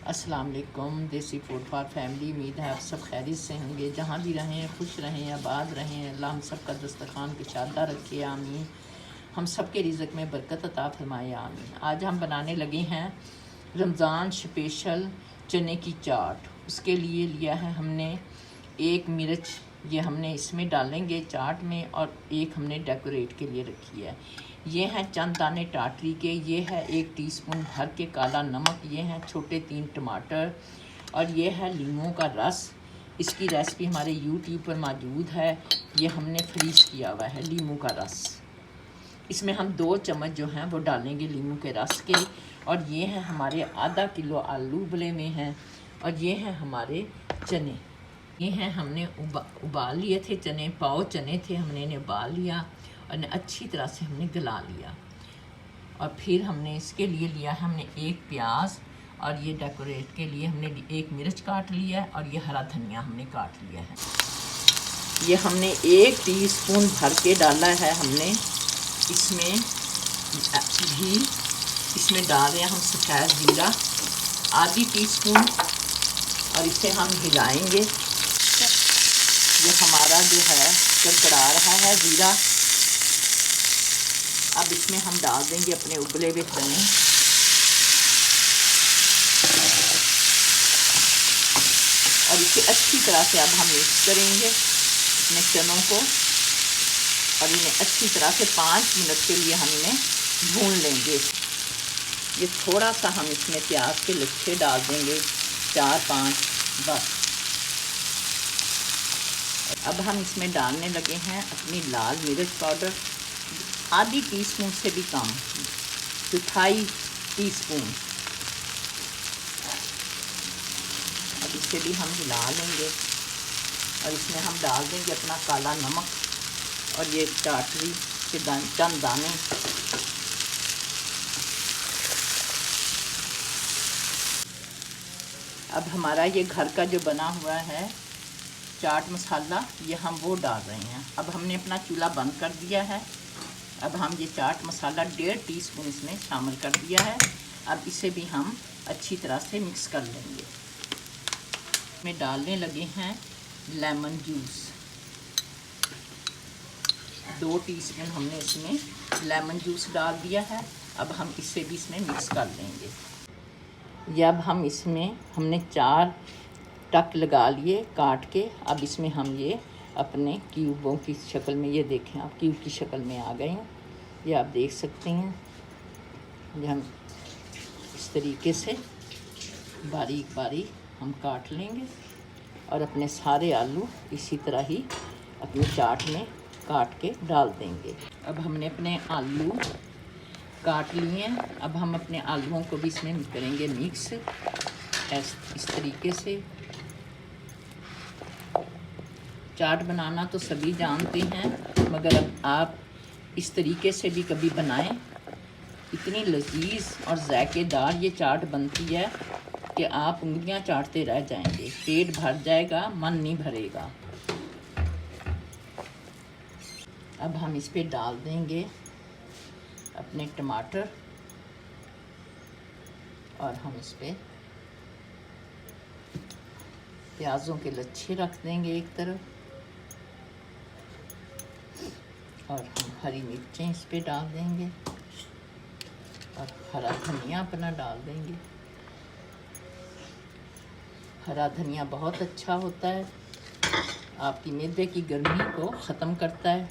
अस्सलाम वालेकुम। देसी फूड फॉर फैमिली। उम्मीद है आप सब खैरियत से होंगे, जहाँ भी रहें खुश रहें, आबाद रहें। अल्लाह हम सब का दस्तरखान कुशादा रखे, आमीन। हम सब के रिज़्क़ में बरकत अता फरमाए, आमीन। आज हम बनाने लगे हैं रमज़ान स्पेशल चने की चाट। उसके लिए लिया है हमने एक मिर्च, ये हमने इसमें डालेंगे चाट में, और एक हमने डेकोरेट के लिए रखी है। ये हैं चंद दाने टाटरी के, ये है 1 टीस्पून भर के काला नमक, ये हैं छोटे 3 टमाटर, और ये है लीमू का रस। इसकी रेसिपी हमारे यूट्यूब पर मौजूद है। ये हमने फ्रीज़ किया हुआ है लीमू का रस। इसमें हम 2 चम्मच जो हैं वो डालेंगे लीमू के रस के। और ये हैं हमारे आधा किलो आलू उबले में हैं, और ये हैं हमारे चने। ये हैं हमने उबाल लिए थे चने, पाव चने थे, हमने इन्हें उबाल लिया और अच्छी तरह से हमने गला लिया। और फिर हमने इसके लिए लिया है हमने 1 प्याज, और ये डेकोरेट के लिए हमने 1 मिर्च काट लिया है, और ये हरा धनिया हमने काट लिया है। ये हमने 1 टीस्पून भर के डाला है हमने इसमें घी। इसमें डाल रहे हैं हम सफ़ेद ज़ीरा आधी टीस्पून, और इसे हम हिलाएंगे। ये हमारा जो है कड़कड़ा रहा है ज़ीरा। अब इसमें हम डाल देंगे अपने उबले हुए चने, और इसे अच्छी तरह से अब हम मिक्स करेंगे अपने चनों को, और इन्हें अच्छी तरह से 5 मिनट के लिए हम इन्हें भून लेंगे। ये थोड़ा सा हम इसमें प्याज के लच्छे डाल देंगे, 4-5 बस। अब हम इसमें डालने लगे हैं अपनी लाल मिर्च पाउडर, आधी टीस्पून से भी कम, 1/2 टीस्पून। अब इसे भी हम हिला लेंगे, और इसमें हम डाल देंगे अपना काला नमक, और ये टाटरी के चंद दाने। अब हमारा ये घर का जो बना हुआ है चाट मसाला, ये हम वो डाल रहे हैं। अब हमने अपना चूल्हा बंद कर दिया है। अब हम ये चाट मसाला 1.5 टीस्पून इसमें शामिल कर दिया है। अब इसे भी हम अच्छी तरह से मिक्स कर लेंगे। इसमें डालने लगे हैं लेमन जूस, 2 टीस्पून हमने इसमें लेमन जूस डाल दिया है। अब हम इसे भी इसमें मिक्स कर लेंगे। ये अब हम इसमें हमने 4 टक लगा लिए काट के। अब इसमें हम ये अपने क्यूबों की शक्ल में, ये देखें आप क्यूब की शक्ल में आ गए हैं, ये आप देख सकते हैं। ये हम इस तरीके से बारीक बारीक हम काट लेंगे, और अपने सारे आलू इसी तरह ही अपनी चाट में काट के डाल देंगे। अब हमने अपने आलू काट लिए हैं। अब हम अपने आलूओं को भी इसमें करेंगे मिक्स इस तरीके से। चाट बनाना तो सभी जानते हैं, मगर अब आप इस तरीके से भी कभी बनाएं। इतनी लजीज और जायकेदार ये चाट बनती है कि आप उंगलियां चाटते रह जाएंगे, पेट भर जाएगा, मन नहीं भरेगा। अब हम इस पे डाल देंगे अपने टमाटर, और हम इस पे प्याज़ों के लच्छे रख देंगे एक तरफ, और हम हरी मिर्चें इस पे डाल देंगे, और हरा धनिया अपना डाल देंगे। हरा धनिया बहुत अच्छा होता है, आपकी मैदे की गर्मी को ख़त्म करता है,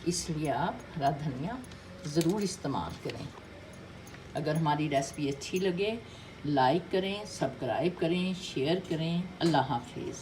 इसलिए आप हरा धनिया ज़रूर इस्तेमाल करें। अगर हमारी रेसिपी अच्छी लगे, लाइक करें, सब्सक्राइब करें, शेयर करें। अल्लाह हाफिज़।